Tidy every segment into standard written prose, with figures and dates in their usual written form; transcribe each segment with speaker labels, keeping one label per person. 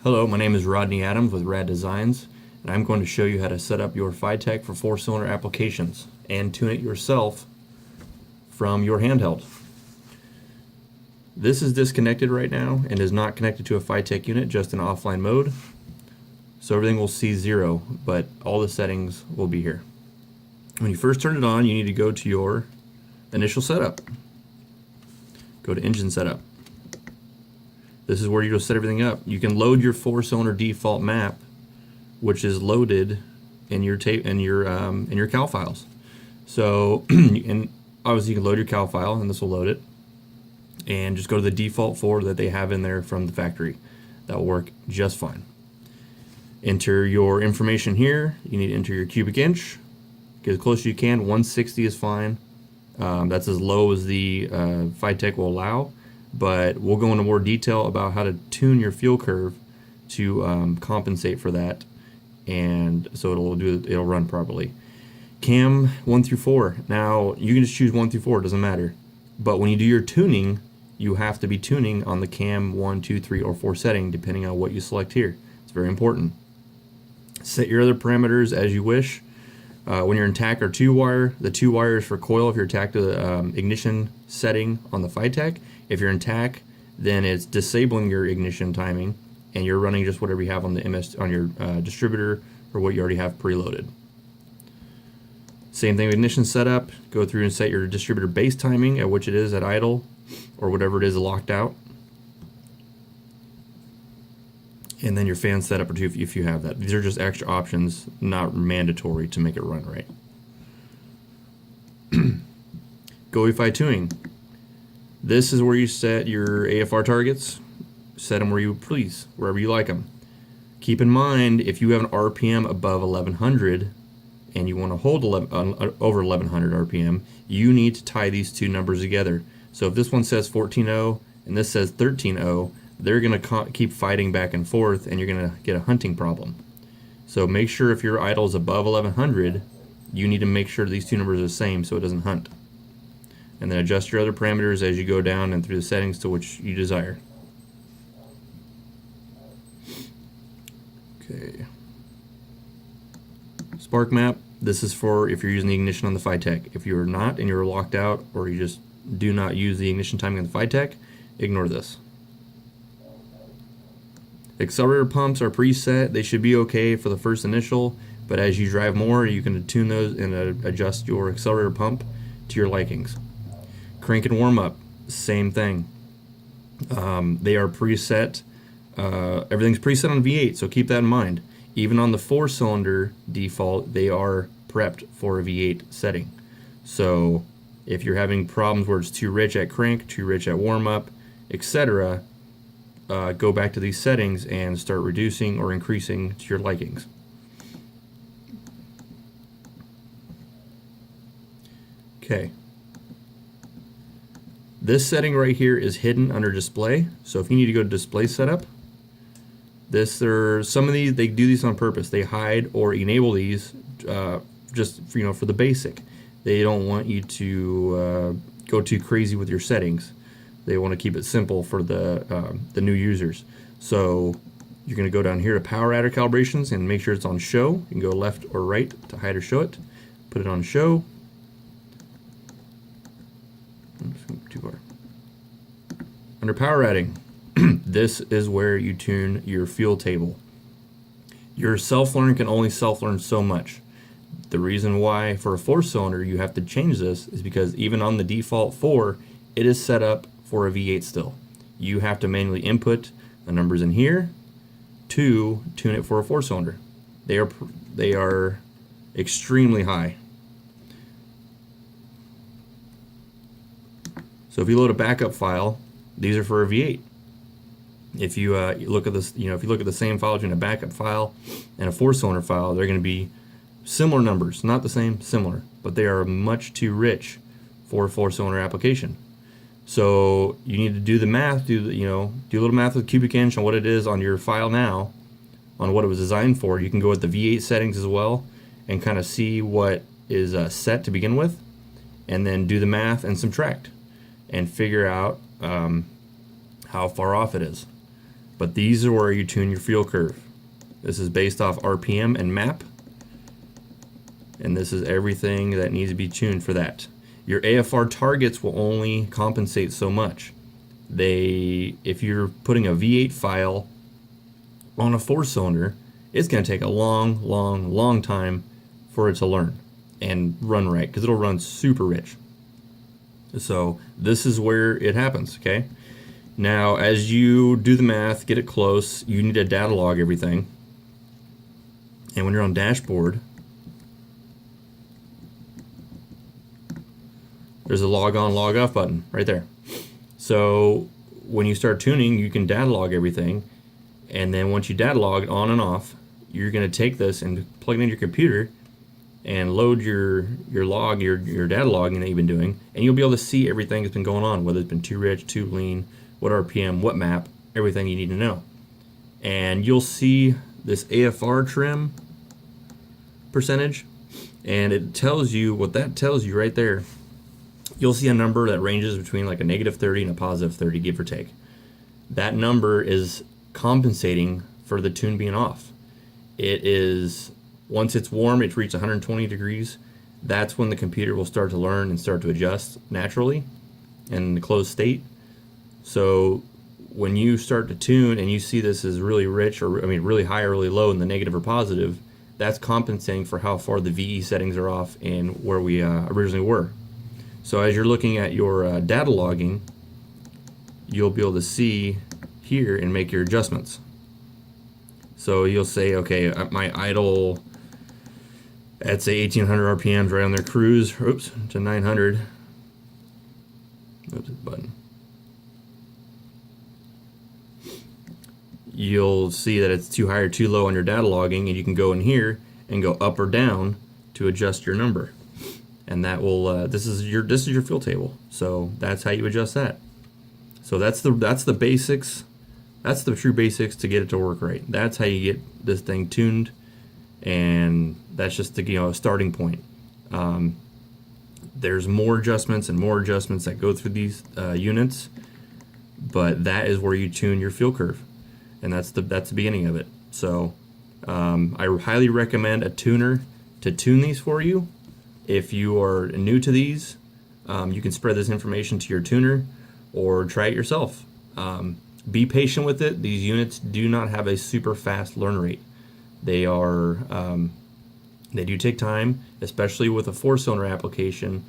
Speaker 1: Hello, my name is Rodney Adams with Radesigns, and I'm going to show you how to set up your Fitech for 4-cylinder applications and tune it yourself from your handheld. This is disconnected right now and is not connected to a Fitech unit, just in offline mode. So everything will see 0, but all the settings will be here. When you first turn it on, you need to go to your initial setup. Go to engine setup. This is where you'll set everything up. You can load your 4-cylinder default map, which is loaded in your cal files. So, and obviously you can load your cal file, and this will load it. And just go to the default 4 that they have in there from the factory. That will work just fine. Enter your information here. You need to enter your cubic inch. Get as close as you can. 160 is fine. That's as low as the Fitech will allow. But we'll go into more detail about how to tune your fuel curve to compensate for that, and so it'll run properly. Cam 1 through 4. Now you can just choose 1 through 4. It doesn't matter. But when you do your tuning, you have to be tuning on the cam 1, 2, 3, or 4 setting, depending on what you select here. It's very important. Set your other parameters as you wish. When you're in TAC or 2-wire, the 2-wire is for coil if you're TAC to the ignition setting on the Fitech. If you're in TAC, then it's disabling your ignition timing, and you're running just whatever you have on the on your distributor or what you already have preloaded. Same thing with ignition setup. Go through and set your distributor base timing at which it is at idle or whatever it is locked out. And then your fan setup or two if you have that. These are just extra options, not mandatory to make it run right. GoEFI tuning. This is where you set your AFR targets. Set them where you please, wherever you like them. Keep in mind, if you have an RPM above 1100 and you want to hold over 1100 RPM, you need to tie these two numbers together. So if this one says 14.0 and this says 13.0, they're going to keep fighting back and forth, and you're going to get a hunting problem. So make sure if your idle is above 1100, you need to make sure these two numbers are the same so it doesn't hunt. And then adjust your other parameters as you go down and through the settings to which you desire. Okay. Spark map. This is for if you're using the ignition on the Fitech. If you're not and you're locked out, or you just do not use the ignition timing on the Fitech, ignore this. Accelerator pumps are preset. They should be okay for the first initial, but as you drive more, you can tune those and adjust your accelerator pump to your likings. Crank and warm up, same thing. They are preset. Everything's preset on V8, so keep that in mind. Even on the 4-cylinder default, they are prepped for a V8 setting. So if you're having problems where it's too rich at crank, too rich at warm up, etc., go back to these settings and start reducing or increasing to your likings. Okay. This setting right here is hidden under display. So if you need to go to display setup, some of these, they do these on purpose. They hide or enable these just for the basic. They don't want you to go too crazy with your settings. They want to keep it simple for the new users. So you're going to go down here to power adder calibrations and make sure it's on show. You can go left or right to hide or show it. Put it on show. Too far. Under power adding, this is where you tune your fuel table. Your self-learn can only self-learn so much. The reason why for a 4-cylinder you have to change this is because even on the default 4, it is set up for a V8 still. You have to manually input the numbers in here to tune it for a 4-cylinder. They are extremely high. So if you load a backup file, these are for a V8. If you look at this, if you look at the same file between a backup file and a 4-cylinder file, they're going to be similar numbers, not the same, similar, but they are much too rich for a 4-cylinder application. So you need to do the math, do a little math with cubic inch on what it is on your file now, on what it was designed for. You can go with the V8 settings as well and kind of see what is set to begin with, and then do the math and subtract and figure out how far off it is. But these are where you tune your fuel curve. This is based off RPM and MAP. And this is everything that needs to be tuned for that. Your AFR targets will only compensate so much. If you're putting a V8 file on a 4-cylinder, it's going to take a long time for it to learn and run right, because it'll run super rich. So this is where it happens, okay? Now, as you do the math, get it close, you need to data log everything. And when you're on dashboard, there's a log on, log off button right there. So when you start tuning, you can data log everything. And then once you data log it on and off, you're going to take this and plug it into your computer and load your log, your data logging that you've been doing, and you'll be able to see everything that's been going on, whether it's been too rich, too lean, what RPM, what map, everything you need to know. And you'll see this AFR trim percentage, and it tells you what that tells you right there. You'll see a number that ranges between like a -30 and a +30, give or take. That number is compensating for the tune being off. It is, once it's warm, it's reached 120 degrees. That's when the computer will start to learn and start to adjust naturally in the closed state. So when you start to tune and you see this is really rich, or really high or really low in the negative or positive, that's compensating for how far the VE settings are off and where we originally were. So as you're looking at your data logging, you'll be able to see here and make your adjustments. So you'll say, okay, my idle at say 1800 RPMs right on their cruise, oops, to 900. Oops, button. You'll see that it's too high or too low on your data logging, and you can go in here and go up or down to adjust your number. And that will this is your fuel table. So that's how you adjust that. So that's the basics. That's the true basics to get it to work right. That's how you get this thing tuned, and that's just the a starting point. There's more adjustments and more adjustments that go through these units, but that is where you tune your fuel curve, and that's the beginning of it. So I highly recommend a tuner to tune these for you. If you are new to these, you can spread this information to your tuner or try it yourself. Be patient with it. These units do not have a super fast learn rate. They do take time, especially with a 4-cylinder application.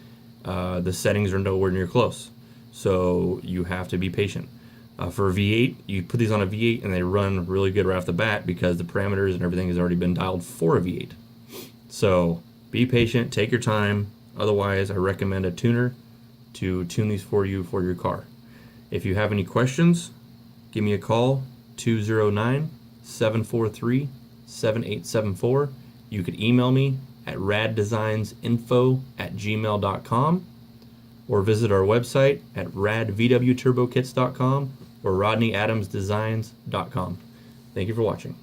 Speaker 1: The settings are nowhere near close, so you have to be patient. For a V8, you put these on a V8 and they run really good right off the bat because the parameters and everything has already been dialed for a V8. So be patient, take your time. Otherwise, I recommend a tuner to tune these for you for your car. If you have any questions, give me a call, 209-743-7874. You could email me at radesignsinfo@gmail.com, or visit our website at radvwturbokits.com or rodneyadamsdesigns.com. Thank you for watching.